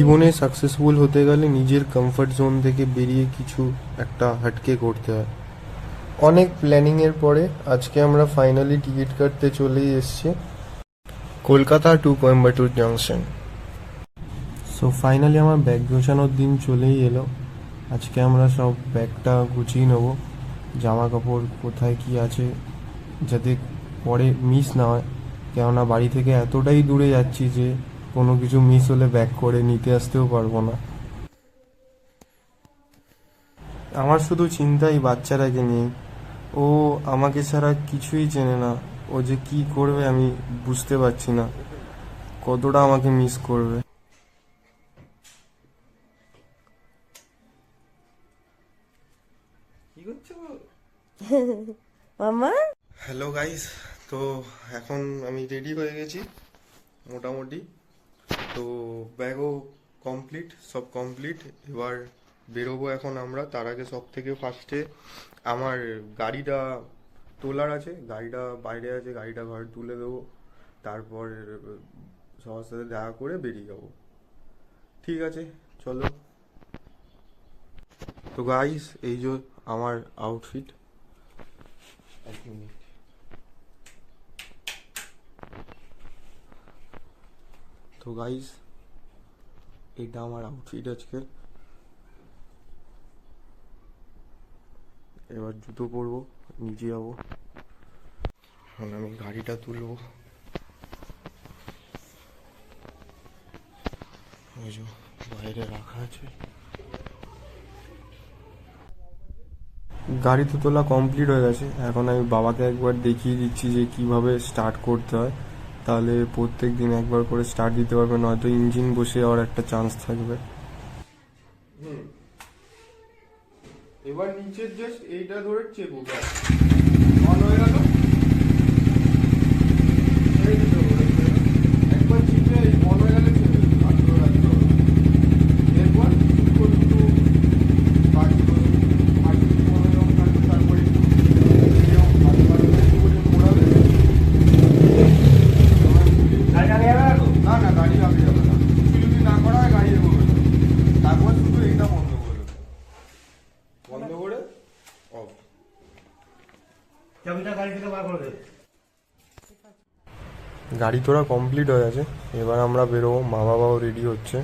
জীবনে সাকসেসফুল হতে গেলে নিজের কমফর্ট জোন থেকে বেরিয়ে কিছু একটা হাটকে করতে হয়। অনেক প্ল্যানিংয়ের পরে আজকে আমরা ফাইনালি টিকিট কাটতে চলেই এসেছি Kolkata to Coimbatore junction. So finally আমার ব্যাগ গোছানোর দিন চলেই এলো। আজকে আমরা সব ব্যাগটা গুছিয়ে নেবো, জামা কাপড় কোথায় কি আছে যাতে পরে মিস না হয়, কেননা বাড়ি থেকে এতটাই দূরে যাচ্ছি যে কোনো কিছু মিস হলে ব্যাক করে নিতে আসতেও পারবো না। আমার শুধু চিন্তা এই বাচ্চাটাকে নিয়ে। ও আমাকে ছাড়া কিছুই চেনে না। ও যে কি করবে আমি বুঝতে পারছি না, কতটা আমাকে মিস করবে। কি করছো মামা? হ্যালো গাইস, তো এখন আমি রেডি হয়ে গেছি মোটামুটি। তো ব্যাগও কমপ্লিট, সব কমপ্লিট। এবার বেরোবো এখন আমরা। তার আগে সব থেকে ফার্স্টে আমার গাড়িটা তোলার আছে, গাড়িটা বাইরে আছে, গাড়িটা ঘরে তুলে দেবো, তারপর সবার সাথে দেখা করে বেরিয়ে যাবো। ঠিক আছে, চলো। তো গাইস, এই যে আমার আউটফিট। এক মিনিট। তো গাইস, এটা আমার আউটফিট আজকে। এবার জুতো পরবো, নিচে যাবো। এখন আমি গাড়িটা তুলবো। ওই যে বাইরে রাখা আছে। গাড়ি তো তোলা কমপ্লিট হয়ে গেছে। এখন আমি বাবাকে একবার দেখিয়ে দিচ্ছি যে কিভাবে স্টার্ট করতে হয়, তাহলে প্রত্যেক দিন একবার করে স্টার্ট দিতে পারবে, নয়তো ইঞ্জিন বসে যাওয়ার একটা চান্স থাকবে। এবার নিচের জাস্ট এইটা ধরে চেপো, অন হয়ে গেল। একবার চিপে অন হয়ে গেলে চেপে আর ধরে রাখতে হবে। এরপর একটু বাড়িতে তারপরে না না, গাড়ি আগে যাবে না। কিছু যদি না করা হয় গাড়ি এগোবে না। তারপর শুধু এইটা বন্ধ করবে, বন্ধ করে অফ। গাড়ি তোরা কমপ্লিট হয়ে গেছে। এবার আমরা বেরোবো। মা বাবাও রেডি হচ্ছে,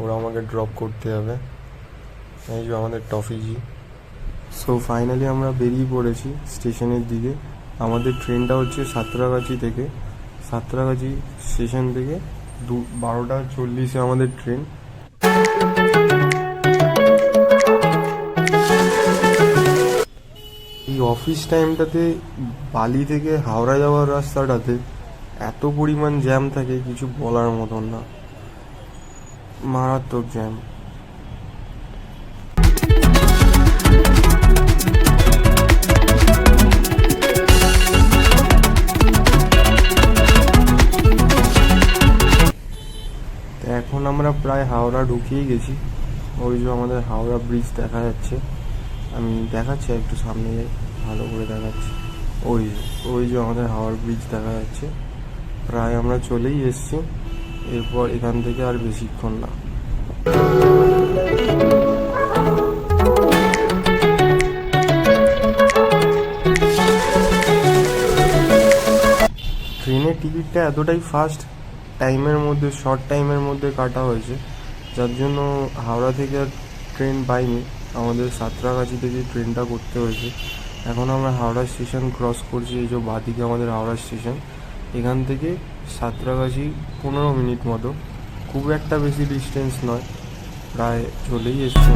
ওরা আমাকে ড্রপ করতে হবে। এই যে আমাদের টফিজি। সো ফাইনালি আমরা বেরিয়ে পড়েছি স্টেশনের দিকে। আমাদের ট্রেনটা হচ্ছে সাঁতরাগাছি থেকে। সাঁতরাগাছি স্টেশন থেকে 12:40 আমাদের ট্রেন। এই অফিস টাইমটাতে বালি থেকে হাওড়া যাওয়ার রাস্তাটাতে এত পরিমাণ জ্যাম থাকে, কিছু বলার মতন না, মারাত্মক জ্যাম। এখন আমরা প্রায় হাওড়া ঢুকিয়ে গেছি। ওই যে আমাদের হাওড়া ব্রিজ দেখা যাচ্ছে, আমি দেখাচ্ছি একটু সামনে যাই, ভালো করে দেখাচ্ছি। ওই ওই যে আমাদের হাওড়া ব্রিজ দেখা যাচ্ছে। প্রায় আমরা চলেই এসছি। এরপর এখান থেকে আর বেশিক্ষণ না। ট্রেনের টিকিটটা এতটাই ফাস্ট টাইমের মধ্যে, শর্ট টাইমের মধ্যে কাটা হয়েছে, যার জন্য হাওড়া থেকে আর ট্রেন পাইনি। আমাদের সাঁতরাগাছি থেকে ট্রেনটা করতে হয়েছে। এখন আমরা হাওড়া স্টেশন ক্রস করছি। এই যে বাদিকে আমাদের হাওড়া স্টেশন। এখান থেকে সাঁতরাগাছি 15 মিনিট মতো, খুব একটা বেশি ডিস্টেন্স নয়, প্রায় চলেই এসছি।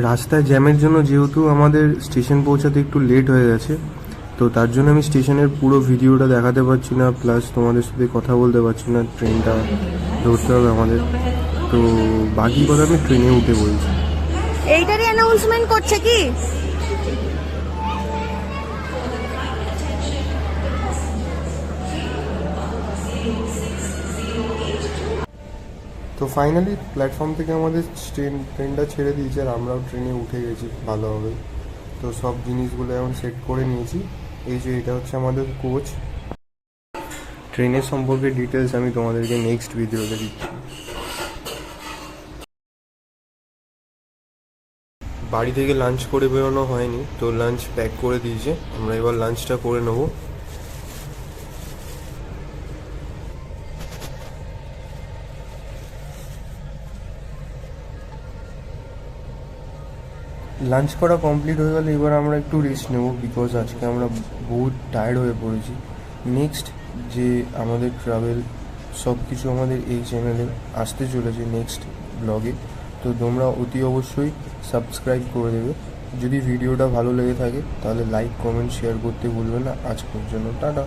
রাস্তায় জ্যামের জন্য যেহেতু আমাদের স্টেশন পৌঁছাতে একটু লেট হয়ে গেছে, তো তার জন্য আমি স্টেশনের পুরো ভিডিওটা দেখাতে পারছি না, প্লাস তোমাদের সাথে কথা বলতে পারছি না। ট্রেনটা ধরতে হবে আমাদের, তো বাকি কথা আমি ট্রেনে উঠে বলছি। এইটারই অ্যানাউন্সমেন্ট করছে কি? তো ফাইনালি প্ল্যাটফর্ম থেকে আমাদের ট্রেনটা ছেড়ে দিয়েছে, আর আমরাও ট্রেনে উঠে গেছি ভালোভাবে। তো সব জিনিসগুলো এখন সেট করে নিয়েছি। এই যে এটা হচ্ছে আমাদের কোচ। ট্রেনের সম্পর্কে ডিটেলস আমি তোমাদেরকে নেক্সট ভিডিওতে দিচ্ছি। বাড়ি থেকে লাঞ্চ করে বেরোনো হয়নি, তো লাঞ্চ প্যাক করে দিয়েছে, আমরা এবার লাঞ্চটা করে নেবো। লাঞ্চ করা কমপ্লিট হয়ে গেলে এবার আমরা একটু রেস্ট নেব, বিকজ আজকে আমরা বহুত টায়ার্ড হয়ে পড়েছি। নেক্সট যে আমাদের ট্রাভেল সব কিছু আমাদের এই চ্যানেলে আসতে চলেছে নেক্সট ব্লগে, তো তোমরা অতি অবশ্যই সাবস্ক্রাইব করে দেবে। যদি ভিডিওটা ভালো লেগে থাকে তাহলে লাইক কমেন্ট শেয়ার করতে ভুলবে না। আজ পর্যন্ত টাটা।